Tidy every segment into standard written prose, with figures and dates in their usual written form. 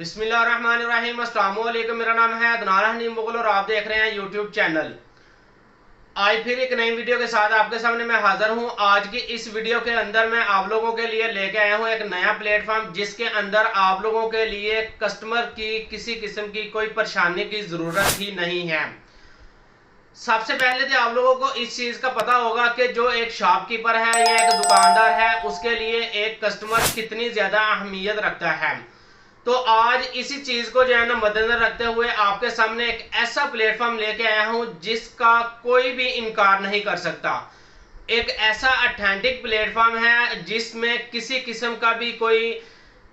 बिस्मिल्लाहिर्रहमानिर्रहीम। अस्सलाम वालेकुम। मेरा नाम है अदनान हनीम मुगल और आप देख रहे हैं यूट्यूब चैनल। आज फिर एक नई वीडियो के साथ आपके सामने मैं हाजिर हूं। आज की इस वीडियो के अंदर मैं आप लोगों के लिए लेके आया हूं एक नया प्लेटफॉर्म, जिसके अंदर आप लोगों के लिए कस्टमर की किसी किस्म की कोई परेशानी की जरूरत ही नहीं है। सबसे पहले तो आप लोगों को इस चीज का पता होगा कि जो एक शॉपकीपर है या एक दुकानदार है, उसके लिए एक कस्टमर कितनी ज्यादा अहमियत रखता है। तो आज इसी चीज को जो है ना मद्देनजर रखते हुए आपके सामने एक ऐसा प्लेटफॉर्म लेके आया हूं जिसका कोई भी इनकार नहीं कर सकता। एक ऐसा ऑथेंटिक प्लेटफॉर्म है जिसमें किसी किस्म का भी कोई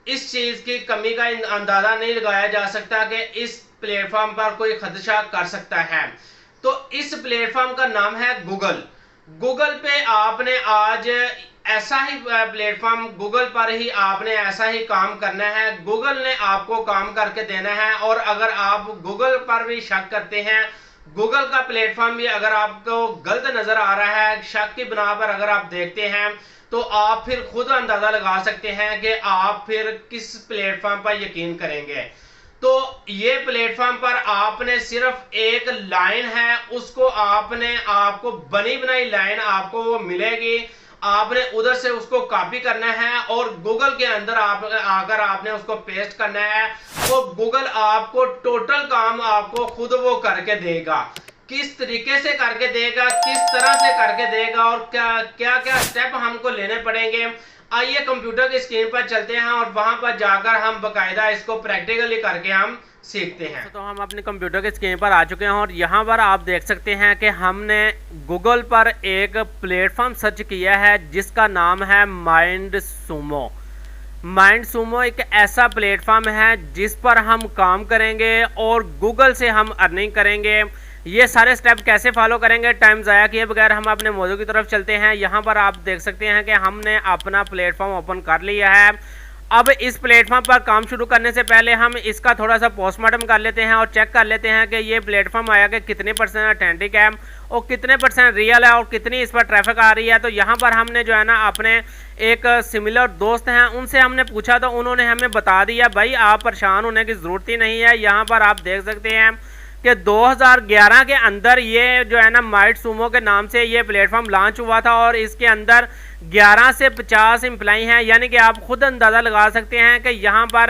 इस चीज की कमी का अंदाजा नहीं लगाया जा सकता कि इस प्लेटफॉर्म पर कोई खदशा कर सकता है। तो इस प्लेटफॉर्म का नाम है गूगल। गूगल पे आपने आज ऐसा ही प्लेटफॉर्म, गूगल पर ही आपने ऐसा ही काम करना है। गूगल ने आपको काम करके देना है। और अगर आप गूगल पर भी शक करते हैं, गूगल का प्लेटफॉर्म भी अगर आपको गलत नजर आ रहा है, शक की बिना पर अगर आप देखते हैं, तो आप फिर खुद अंदाजा लगा सकते हैं कि आप फिर किस प्लेटफॉर्म पर यकीन करेंगे। तो ये प्लेटफॉर्म पर आपने सिर्फ एक लाइन है, उसको आपको बनी बनाई लाइन आपको वो मिलेगी, आपने उधर से उसको कॉपी करना है और गूगल के अंदर आकर आपने उसको पेस्ट करना है। तो गूगल आपको टोटल काम आपको खुद वो करके देगा। किस तरीके से करके देगा, किस तरह से करके देगा और क्या क्या स्टेप हमको लेने पड़ेंगे, आइए कंप्यूटर की स्क्रीन पर चलते हैं और वहां पर जाकर हम बकायदा इसको प्रैक्टिकली करके हम सीखते हैं। तो हम अपने कंप्यूटर की स्क्रीन पर आ चुके हैं और यहाँ पर आप देख सकते हैं कि हमने गूगल पर एक प्लेटफॉर्म सर्च किया है जिसका नाम है माइंडसूमो। माइंडसूमो एक ऐसा प्लेटफॉर्म है जिस पर हम काम करेंगे और गूगल से हम अर्निंग करेंगे। ये सारे स्टेप कैसे फॉलो करेंगे टाइम ज़ाया किए बगैर, हम अपने मौजू की तरफ चलते हैं। यहाँ पर आप देख सकते हैं कि हमने अपना प्लेटफॉर्म ओपन कर लिया है। अब इस प्लेटफॉर्म पर काम शुरू करने से पहले हम इसका थोड़ा सा पोस्टमार्टम कर लेते हैं और चेक कर लेते हैं कि ये प्लेटफॉर्म आया कि कितने % ऑथेंटिक है और कितने % रियल है और कितनी इस पर ट्रैफिक आ रही है। तो यहाँ पर हमने जो है ना अपने एक सिमिलर दोस्त हैं, उनसे हमने पूछा तो उन्होंने हमें बता दिया भाई आप परेशान होने की ज़रूरत ही नहीं है। यहाँ पर आप देख सकते हैं कि 2011 के अंदर ये जो है ना माइंडसूमो के नाम से ये प्लेटफॉर्म लॉन्च हुआ था और इसके अंदर 11 से 50 एम्प्लॉई हैं। यानी कि आप खुद अंदाज़ा लगा सकते हैं कि यहाँ पर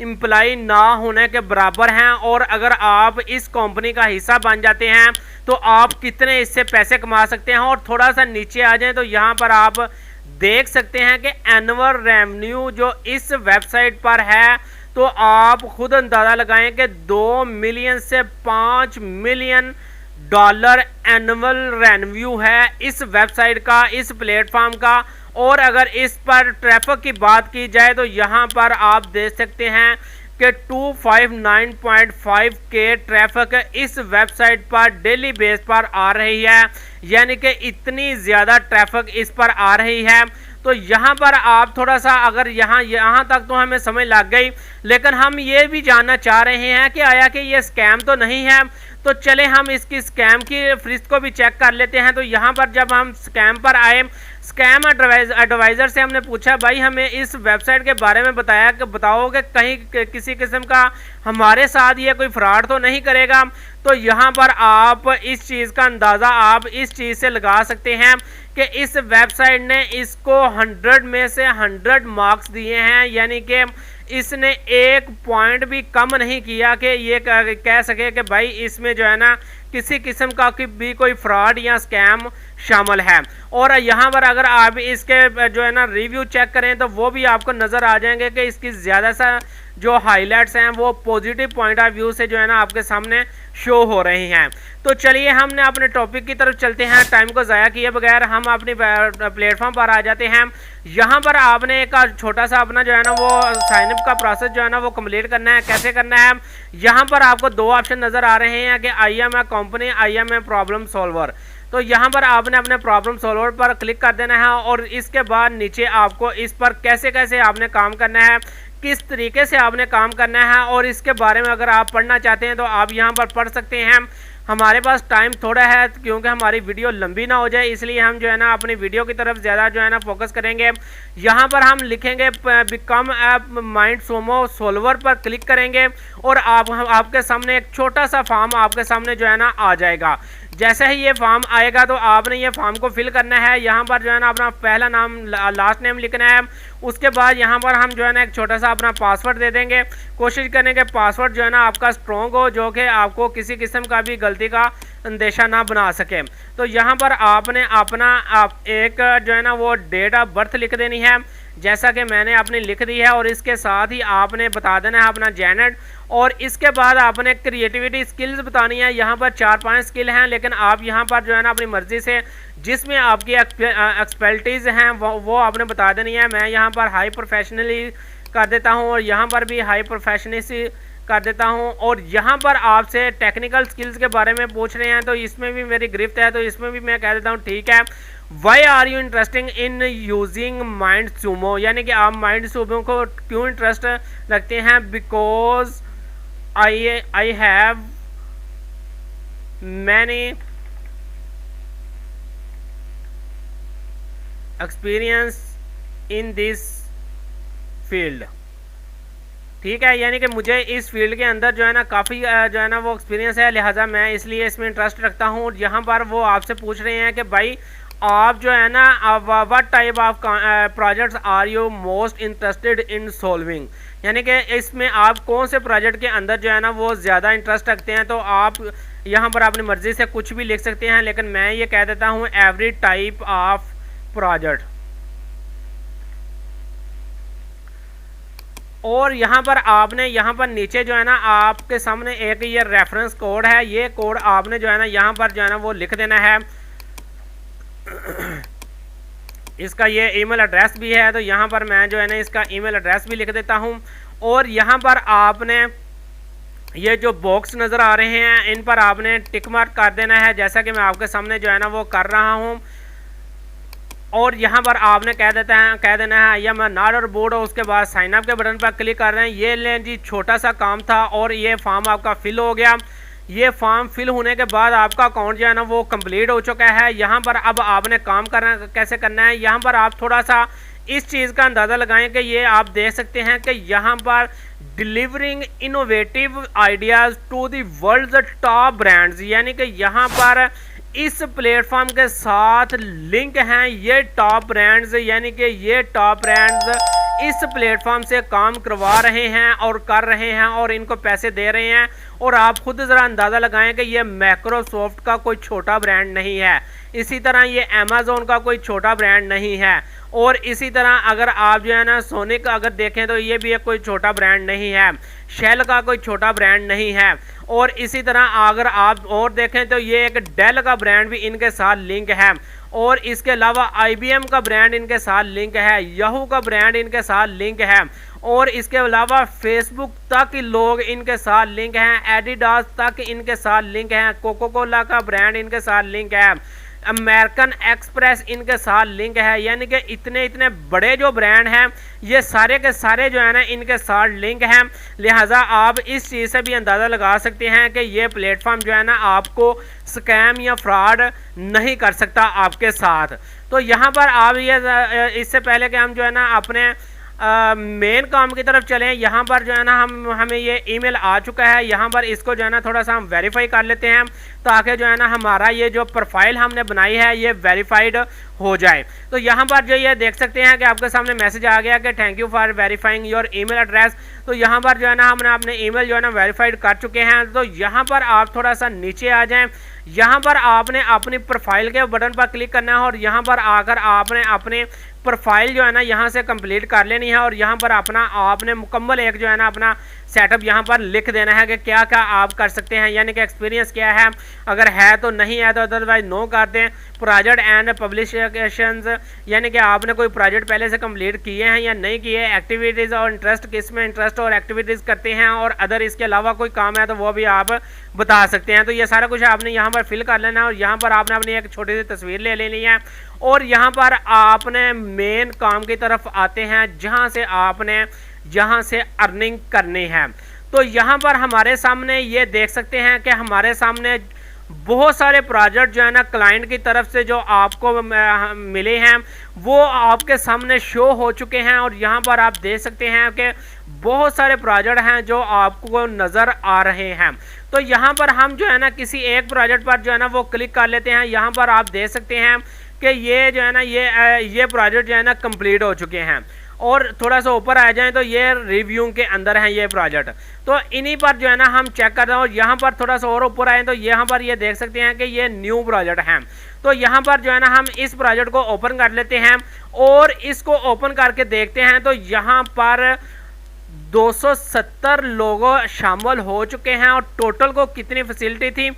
एम्प्लॉई ना होने के बराबर हैं। और अगर आप इस कंपनी का हिस्सा बन जाते हैं तो आप कितने इससे पैसे कमा सकते हैं। और थोड़ा सा नीचे आ जाएं तो यहाँ पर आप देख सकते हैं कि एनुअल रेवेन्यू जो इस वेबसाइट पर है, तो आप खुद अंदाज़ा लगाएं कि 2 मिलियन से 5 मिलियन डॉलर एनुअल रेवेन्यू है इस वेबसाइट का, इस प्लेटफॉर्म का। और अगर इस पर ट्रैफिक की बात की जाए तो यहाँ पर आप देख सकते हैं कि 259.5 के ट्रैफिक इस वेबसाइट पर डेली बेस पर आ रही है। यानी कि इतनी ज़्यादा ट्रैफिक इस पर आ रही है। तो यहाँ पर आप थोड़ा सा अगर यहाँ तक तो हमें समझ लग गई, लेकिन हम ये भी जानना चाह रहे हैं कि आया कि ये स्कैम तो नहीं है। तो चले हम इसकी स्कैम की फहरिस्त को भी चेक कर लेते हैं। तो यहाँ पर जब हम स्कैम पर आए, स्कैम एडवाइज़र से हमने पूछा भाई हमें इस वेबसाइट के बारे में बताओ कि कहीं किसी किस्म का हमारे साथ ये कोई फ्रॉड तो नहीं करेगा। तो यहाँ पर आप इस चीज़ का अंदाज़ा आप इस चीज़ से लगा सकते हैं कि इस वेबसाइट ने इसको 100 में से 100 मार्क्स दिए हैं। यानी कि इसने एक पॉइंट भी कम नहीं किया कि ये कह सके कि भाई इसमें जो है ना किसी किस्म का भी कोई फ्रॉड या स्कैम शामिल है। और यहाँ पर अगर आप इसके जो है ना रिव्यू चेक करें तो वो भी आपको नज़र आ जाएंगे कि इसकी ज़्यादा सा जो हाइलाइट्स हैं वो पॉजिटिव पॉइंट ऑफ व्यू से जो है ना आपके सामने शो हो रही हैं। तो चलिए हमने अपने टॉपिक की तरफ चलते हैं, टाइम को ज़ाया किए बगैर हम अपनी प्लेटफॉर्म पर आ जाते हैं। यहाँ पर आपने एक छोटा सा अपना जो है ना वो साइनअप का प्रोसेस जो है ना वो कंप्लीट करना है। कैसे करना है, यहाँ पर आपको 2 ऑप्शन नज़र आ रहे हैं कि I am a company, I am a problem solver. तो यहाँ पर आपने अपने प्रॉब्लम सॉल्वर पर क्लिक कर देना है और इसके बाद नीचे आपको इस पर कैसे कैसे आपने काम करना है, किस तरीके से आपने काम करना है और इसके बारे में अगर आप पढ़ना चाहते हैं तो आप यहाँ पर पढ़ सकते हैं। हमारे पास टाइम थोड़ा है क्योंकि हमारी वीडियो लंबी ना हो जाए, इसलिए हम जो है ना अपनी वीडियो की तरफ ज़्यादा जो है ना फोकस करेंगे। यहाँ पर हम लिखेंगे बिकम ऐप माइंड सोमो सॉल्वर पर क्लिक करेंगे और आपके सामने एक छोटा सा फॉर्म आपके सामने जो है ना आ जाएगा। जैसे ही ये फॉर्म आएगा तो आपने ये फॉर्म को फिल करना है। यहाँ पर जो है ना अपना पहला नाम लास्ट नेम लिखना है। उसके बाद यहाँ पर हम जो है ना एक छोटा सा अपना पासवर्ड दे देंगे। कोशिश करेंगे पासवर्ड जो है ना आपका स्ट्रॉन्ग हो, जो कि आपको किसी किस्म का भी गलती का अंदेशा ना बना सके। तो यहाँ पर आपने अपना एक जो है ना वो डेट ऑफ बर्थ लिख देनी है, जैसा कि मैंने अपनी लिख दी है। और इसके साथ ही आपने बता देना है अपना जेनेट। और इसके बाद आपने क्रिएटिविटी स्किल्स बतानी है। यहाँ पर 4-5 स्किल हैं, लेकिन आप यहाँ पर जो है ना अपनी मर्ज़ी से जिसमें आपकी एक्सपर्टीज़ हैं वो आपने बता देनी है। मैं यहाँ पर हाई प्रोफेशनली कर देता हूँ और यहाँ पर भी हाई प्रोफेशनली कर देता हूँ। और यहाँ पर आपसे टेक्निकल स्किल्स के बारे में पूछ रहे हैं, तो इसमें भी मेरी गिरफ्त है, तो इसमें भी मैं कह देता हूँ ठीक है। Why are you interesting in using MindSumo, यानी कि आप माइंड सूमो को क्यों इंटरेस्ट रखते हैं। Because I have many experience in this field. ठीक है, यानी कि मुझे इस फील्ड के अंदर जो है ना काफ़ी जो है ना वो एक्सपीरियंस है, लिहाजा मैं इसलिए इसमें इंटरेस्ट रखता हूँ। और यहाँ पर वो आपसे पूछ रहे हैं कि भाई आप जो है ना what type of projects are you most interested in solving, यानी कि इसमें आप कौन से प्रोजेक्ट के अंदर जो है ना वो ज़्यादा इंटरेस्ट रखते हैं। तो आप यहाँ पर अपनी मर्ज़ी से कुछ भी लिख सकते हैं, लेकिन मैं ये कह देता हूँ एवरी टाइप ऑफ प्रोजेक्ट। और यहाँ पर आपने यहाँ पर नीचे जो है ना आपके सामने एक ये रेफरेंस कोड है, ये कोड आपने जो है ना यहाँ पर जो है ना वो लिख देना है। इसका ये ईमेल एड्रेस भी है, तो यहाँ पर मैं जो है ना इसका ईमेल एड्रेस भी लिख देता हूँ। और यहाँ पर आपने ये जो बॉक्स नज़र आ रहे हैं इन पर आपने टिक मार्क कर देना है, जैसा कि मैं आपके सामने जो है ना वो कर रहा हूँ। और यहाँ पर आपने कह देना है या मैं नॉट और बोर्ड, और उसके बाद साइन अप के बटन पर क्लिक कर रहे हैं। ये लें जी, छोटा सा काम था और ये फॉर्म आपका फिल हो गया। ये फॉर्म फिल होने के बाद आपका अकाउंट जो है ना वो कंप्लीट हो चुका है। यहाँ पर अब आपने काम कैसे करना है, यहाँ पर आप थोड़ा सा इस चीज़ का अंदाज़ा लगाएं कि ये आप देख सकते हैं कि यहाँ पर delivering innovative ideas to the world's top brands, यानी कि यहाँ पर इस प्लेटफॉर्म के साथ लिंक हैं ये टॉप ब्रांड्स, यानी कि ये टॉप ब्रांड्स इस प्लेटफॉर्म से काम करवा रहे हैं और कर रहे हैं और इनको पैसे दे रहे हैं। और आप खुद ज़रा अंदाज़ा लगाएं कि ये माइक्रोसॉफ्ट का कोई छोटा ब्रांड नहीं है, इसी तरह ये अमेज़ॉन का कोई छोटा ब्रांड नहीं है। और इसी तरह अगर आप जो है ना सोनिक अगर देखें तो ये भी एक कोई छोटा ब्रांड नहीं है, शेल का कोई छोटा ब्रांड नहीं है। और इसी तरह अगर आप और देखें तो ये एक डेल का ब्रांड भी इनके साथ लिंक है। और इसके अलावा IBM का ब्रांड इनके साथ लिंक है, याहू का ब्रांड इनके साथ लिंक है। और इसके अलावा फेसबुक तक लोग इनके साथ लिंक हैं, एडिडास तक इनके साथ लिंक हैं, कोको कोला का ब्रांड इनके साथ लिंक है, अमेरिकन एक्सप्रेस इनके साथ लिंक है। यानी कि इतने बड़े जो ब्रांड हैं ये सारे के सारे जो है ना इनके साथ लिंक हैं। लिहाजा आप इस चीज़ से भी अंदाज़ा लगा सकते हैं कि ये प्लेटफॉर्म जो है ना आपको स्कैम या फ्रॉड नहीं कर सकता आपके साथ। तो यहाँ पर आप ये इससे पहले कि हम जो है ना अपने मेन काम की तरफ चलें, यहाँ पर जो है ना हमें ये ईमेल आ चुका है। यहाँ पर इसको जो है ना थोड़ा सा हम वेरीफाई कर लेते हैं ताकि जो है ना हमारा ये जो प्रोफाइल हमने बनाई है ये वेरीफाइड हो जाए। तो यहाँ पर जो ये देख सकते हैं कि आपके सामने मैसेज आ गया कि thank you for verifying your email address. तो यहाँ पर जो है ना हमने अपने ईमेल जो है ना वेरीफाइड कर चुके हैं। तो यहाँ पर आप थोड़ा सा नीचे आ जाएं, यहाँ पर आपने अपनी प्रोफाइल के बटन पर क्लिक करना है और यहाँ पर आकर आपने अपने प्रोफाइल जो है ना यहाँ से कंप्लीट कर लेनी है। और यहाँ पर अपना आपने मुकम्मल एक जो है ना अपना सेटअप यहाँ पर लिख देना है कि क्या क्या आप कर सकते हैं, यानी कि एक्सपीरियंस क्या है, अगर है तो नहीं है तो अदरवाइज नो कर दें। प्रोजेक्ट एंड पब्लिकेशंस, यानी कि आपने कोई प्रोजेक्ट पहले से कंप्लीट किए हैं या नहीं किए। एक्टिविटीज़ और इंटरेस्ट, किस में इंटरेस्ट और एक्टिविटीज़ करते हैं, और अदर इसके अलावा कोई काम है तो वो भी आप बता सकते हैं। तो ये सारा कुछ आपने यहाँ पर फिल कर लेना है और यहाँ पर आपने अपनी एक छोटी सी तस्वीर ले लेनी है। और यहाँ पर आपने मेन काम की तरफ आते हैं जहाँ से अर्निंग करनी है। तो यहाँ पर हमारे सामने ये देख सकते हैं कि हमारे सामने बहुत सारे प्रोजेक्ट जो है ना क्लाइंट की तरफ से जो आपको मिले हैं वो आपके सामने शो हो चुके हैं। और यहाँ पर आप देख सकते हैं कि बहुत सारे प्रोजेक्ट हैं जो आपको नज़र आ रहे हैं। तो यहाँ पर हम जो है ना किसी एक प्रोजेक्ट पर जो है ना वो क्लिक कर लेते हैं। यहाँ पर आप देख सकते हैं कि ये जो है ना ये प्रोजेक्ट जो है ना कंप्लीट हो चुके हैं। और थोड़ा सा ऊपर आ जाएं तो ये रिव्यू के अंदर है ये प्रोजेक्ट। तो इन्हीं पर जो है ना हम चेक कर रहे हैं। और यहाँ पर थोड़ा सा और ऊपर आए तो यहाँ पर ये देख सकते हैं कि ये न्यू प्रोजेक्ट है। तो यहाँ पर जो है ना हम इस प्रोजेक्ट को ओपन कर लेते हैं और इसको ओपन करके देखते हैं। तो यहाँ पर 270 लोग शामिल हो चुके हैं। और टोटल को कितनी फैसिलिटी थी,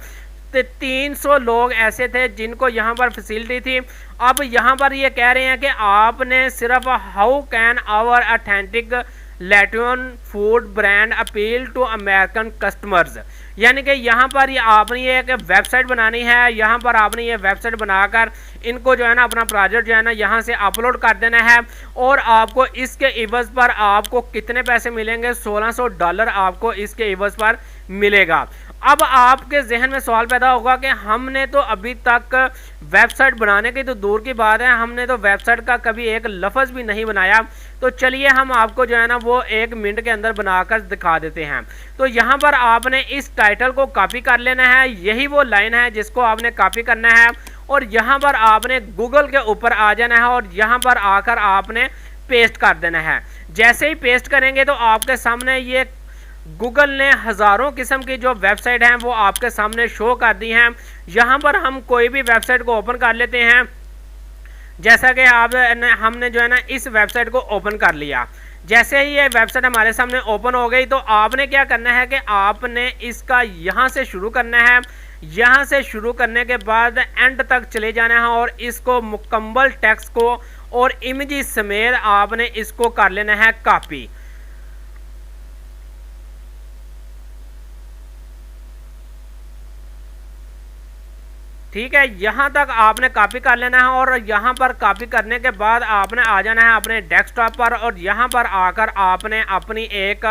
तो 300 लोग ऐसे थे जिनको यहाँ पर फैसिलिटी थी। अब यहाँ पर ये कह रहे हैं कि आपने सिर्फ how can our authentic Latin food brand appeal to American customers, यानी कि यहाँ पर ये आपने ये एक वेबसाइट बनानी है। यहाँ पर आपने ये वेबसाइट बनाकर इनको जो है ना अपना प्रोजेक्ट जो है ना यहाँ से अपलोड कर देना है। और आपको इसके इवज पर आपको कितने पैसे मिलेंगे, $1600 आपको इसके इवज पर मिलेगा। अब आपके जहन में सवाल पैदा होगा कि हमने तो अभी तक वेबसाइट बनाने की तो दूर की बात है, हमने तो वेबसाइट का कभी एक लफ्ज़ भी नहीं बनाया। तो चलिए हम आपको जो है ना वो 1 मिनट के अंदर बनाकर दिखा देते हैं। तो यहाँ पर आपने इस टाइटल को कॉपी कर लेना है, यही वो लाइन है जिसको आपने कॉपी करना है। और यहाँ पर आपने गूगल के ऊपर आ जाना है और यहाँ पर आकर आपने पेस्ट कर देना है। जैसे ही पेस्ट करेंगे तो आपके सामने ये गूगल ने हज़ारों किस्म की जो वेबसाइट हैं वो आपके सामने शो कर दी हैं। यहाँ पर हम कोई भी वेबसाइट को ओपन कर लेते हैं। जैसा कि हमने जो है ना इस वेबसाइट को ओपन कर लिया। जैसे ही ये वेबसाइट हमारे सामने ओपन हो गई तो आपने क्या करना है कि आपने इसका यहाँ से शुरू करना है। यहाँ से शुरू करने के बाद एंड तक चले जाना है और इसको मुकम्मल टेक्स्ट को और इमेजेस समेत आपने इसको कर लेना है कॉपी। ठीक है, यहाँ तक आपने कॉपी कर लेना है। और यहाँ पर कॉपी करने के बाद आपने आ जाना है अपने डेस्कटॉप पर और यहाँ पर आकर आपने अपनी एक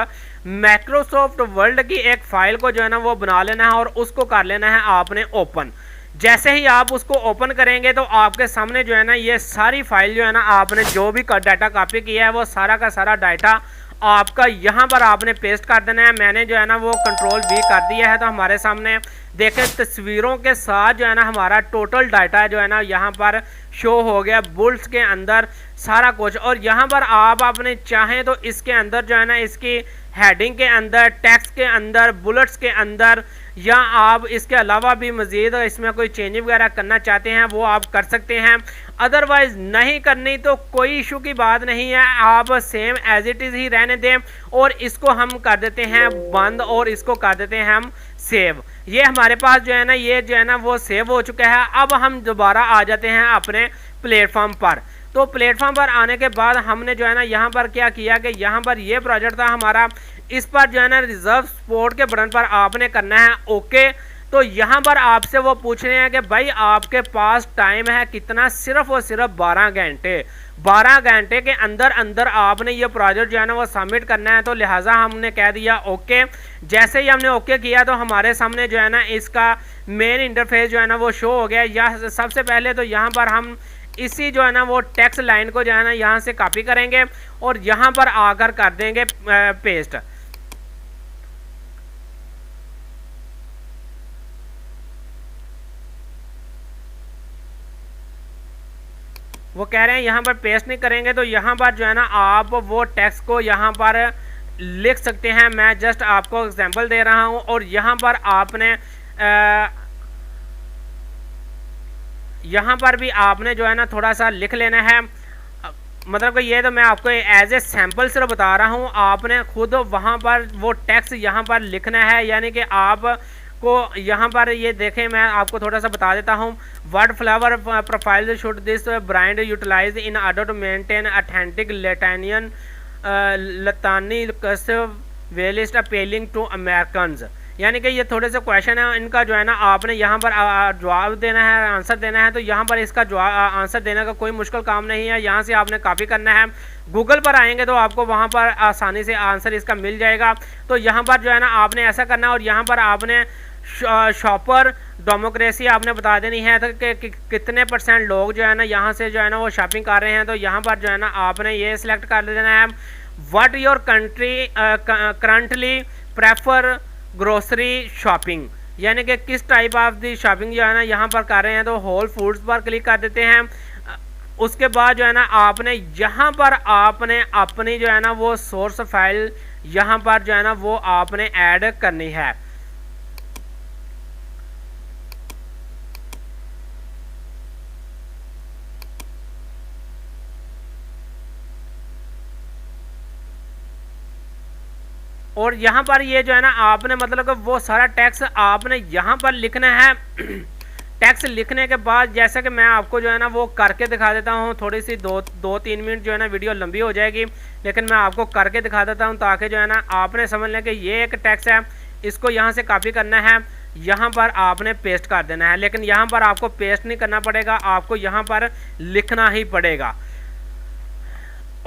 माइक्रोसॉफ्ट वर्ड की एक फाइल को जो है ना वो बना लेना है और उसको कर लेना है आपने ओपन। जैसे ही आप उसको ओपन करेंगे तो आपके सामने जो है ना ये सारी फाइल जो है ना आपने जो भी डाटा कॉपी किया है वो सारा का सारा डाटा आपका यहाँ पर आपने पेस्ट कर देना है। मैंने जो है ना वो कंट्रोल V कर दिया है। तो हमारे सामने देखें तस्वीरों के साथ जो है ना हमारा टोटल डाटा जो है ना यहाँ पर शो हो गया, बुल्स के अंदर सारा कुछ। और यहाँ पर आप अपने चाहें तो इसके अंदर जो है ना इसकी हेडिंग के अंदर, टेक्स्ट के अंदर, बुलेट्स के अंदर, या आप इसके अलावा भी मज़ीद इसमें कोई चेंजिंग वगैरह करना चाहते हैं वो आप कर सकते हैं। अदरवाइज़ नहीं करनी तो कोई इशू की बात नहीं है, आप सेम एज इट इज़ ही रहने दें। और इसको हम कर देते हैं बंद और इसको कर देते हैं हम सेव। ये हमारे पास जो है ना ये जो है ना वो सेव हो चुका है। अब हम दोबारा आ जाते हैं अपने प्लेटफॉर्म पर। तो प्लेटफॉर्म पर आने के बाद हमने जो है ना यहाँ पर क्या किया कि यहाँ पर ये प्रोजेक्ट था हमारा, इस पर जो है ना रिजर्व सपोर्ट के बटन पर आपने करना है ओके। तो यहाँ पर आपसे वो पूछ रहे हैं कि भाई आपके पास टाइम है कितना, सिर्फ और सिर्फ 12 घंटे। 12 घंटे के अंदर अंदर आपने ये प्रोजेक्ट जो है ना वो सबमिट करना है। तो लिहाजा हमने कह दिया ओके। जैसे ही हमने ओके किया तो हमारे सामने जो है ना इसका मेन इंटरफेस जो है ना वो शो हो गया। या सबसे पहले तो यहाँ पर हम इसी जो है ना वो टेक्स्ट लाइन को जो है ना यहाँ से कॉपी करेंगे और यहाँ पर आकर कर देंगे पेस्ट। वो कह रहे हैं यहाँ पर पेस्ट नहीं करेंगे तो यहाँ पर जो है ना आप वो टेक्स्ट को यहाँ पर लिख सकते हैं। मैं जस्ट आपको एग्जांपल दे रहा हूँ। और यहाँ पर आपने यहाँ पर भी आपने जो है ना थोड़ा सा लिख लेना है। मतलब कि ये तो मैं आपको एज ए सैम्पल सिर्फ बता रहा हूँ, आपने खुद वहाँ पर वो टेक्स्ट यहाँ पर लिखना है। यानी कि आप को यहाँ पर ये देखें, मैं आपको थोड़ा सा बता देता हूँ। Word flavour profile should this brand utilise in order to maintain authentic लैटिनियन लतानी वेलिस्ट अपीलिंग टू अमेरिकन्स। यानी कि ये थोड़े से क्वेश्चन है इनका जो है ना आपने यहाँ पर जवाब देना है, आंसर देना है। तो यहाँ पर इसका जवाब आंसर देने का कोई मुश्किल काम नहीं है। यहाँ से आपने कॉपी करना है। गूगल पर आएंगे तो आपको वहाँ पर आसानी से आंसर इसका मिल जाएगा। तो यहाँ पर जो है ना आपने ऐसा करना है और यहाँ पर आपने शॉपर डेमोक्रेसी आपने बता देनी है तो कि कितने % लोग जो है ना यहाँ से जो है ना वो शॉपिंग कर रहे हैं। तो यहाँ पर जो है ना आपने ये सिलेक्ट कर देना है what your country currently prefer grocery shopping, यानी कि किस टाइप ऑफ दी शॉपिंग जो है ना यहाँ पर कर रहे हैं। तो होल फूड्स पर क्लिक कर देते हैं। उसके बाद जो है ना आपने यहाँ पर आपने अपनी जो है ना वो सोर्स फाइल यहाँ पर जो है ना वो आपने ऐड करनी है। और यहाँ पर ये जो है ना आपने मतलब कि वो सारा टैक्स आपने यहाँ पर लिखना है। टैक्स लिखने के बाद जैसा कि मैं आपको जो है ना वो करके दिखा देता हूँ, थोड़ी सी दो तीन मिनट जो है ना वीडियो लंबी हो जाएगी, लेकिन मैं आपको करके दिखा देता हूँ ताकि जो है ना आपने समझ लें कि ये एक टैक्स है, इसको यहाँ से कॉपी करना है, यहाँ पर आपने पेस्ट कर देना है। लेकिन यहाँ पर आपको पेस्ट नहीं करना पड़ेगा, आपको यहाँ पर लिखना ही पड़ेगा।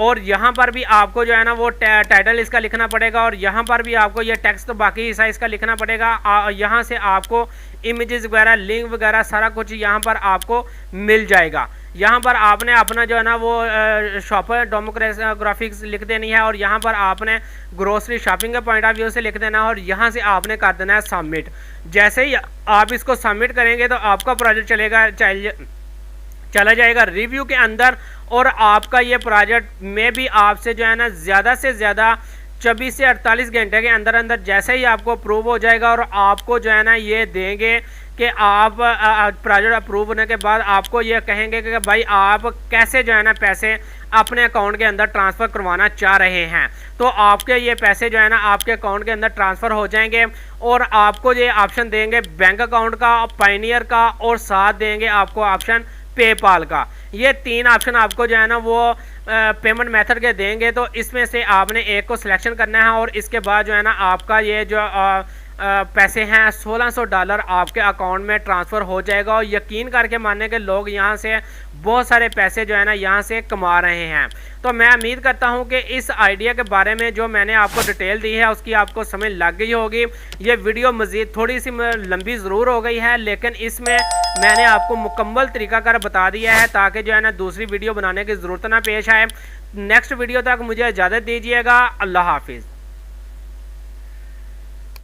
और यहाँ पर भी आपको जो है ना वो टाइटल इसका लिखना पड़ेगा, और यहाँ पर भी आपको ये टेक्स्ट तो बाकी हिस्सा इसका लिखना पड़ेगा। यहाँ से आपको इमेजेस वगैरह, लिंक वगैरह सारा कुछ यहाँ पर आपको मिल जाएगा। यहाँ पर आपने अपना जो है ना वो शॉपर डेमोग्राफिक्स लिख देनी है, और यहाँ पर आपने ग्रोसरी शॉपिंग के पॉइंट ऑफ व्यू से लिख देना है, और यहाँ से आपने कर देना है सबमिट। जैसे ही आप इसको सबमिट करेंगे तो आपका प्रोजेक्ट चला जाएगा रिव्यू के अंदर, और आपका ये प्रोजेक्ट में भी आपसे जो है ना ज़्यादा से ज़्यादा 24 से 48 घंटे के अंदर अंदर जैसे ही आपको अप्रूव हो जाएगा, और आपको जो है ना ये देंगे कि आप प्रोजेक्ट अप्रूव होने के बाद आपको ये कहेंगे कि भाई आप कैसे जो है ना पैसे अपने अकाउंट के अंदर ट्रांसफ़र करवाना चाह रहे हैं। तो आपके ये पैसे जो है ना आपके अकाउंट के अंदर ट्रांसफ़र हो जाएंगे, और आपको ये ऑप्शन देंगे बैंक अकाउंट का, पायनियर का, और साथ देंगे आपको ऑप्शन पेपाल का। ये 3 ऑप्शन आपको जो है ना वो पेमेंट मेथड के देंगे। तो इसमें से आपने एक को सिलेक्शन करना है, और इसके बाद जो है ना आपका ये जो पैसे हैं $1600 आपके अकाउंट में ट्रांसफ़र हो जाएगा। और यकीन करके मानने के लोग यहाँ से बहुत सारे पैसे जो है ना यहाँ से कमा रहे हैं। तो मैं उम्मीद करता हूँ कि इस आइडिया के बारे में जो मैंने आपको डिटेल दी है उसकी आपको समझ लग गई होगी। ये वीडियो मज़ीद थोड़ी सी लंबी ज़रूर हो गई है, लेकिन इसमें मैंने आपको मुकम्मल तरीकाकार बता दिया है ताकि जो है ना दूसरी वीडियो बनाने की ज़रूरत ना पेश आए। नेक्स्ट वीडियो तक मुझे इजाज़त दीजिएगा। अल्लाह हाफिज़।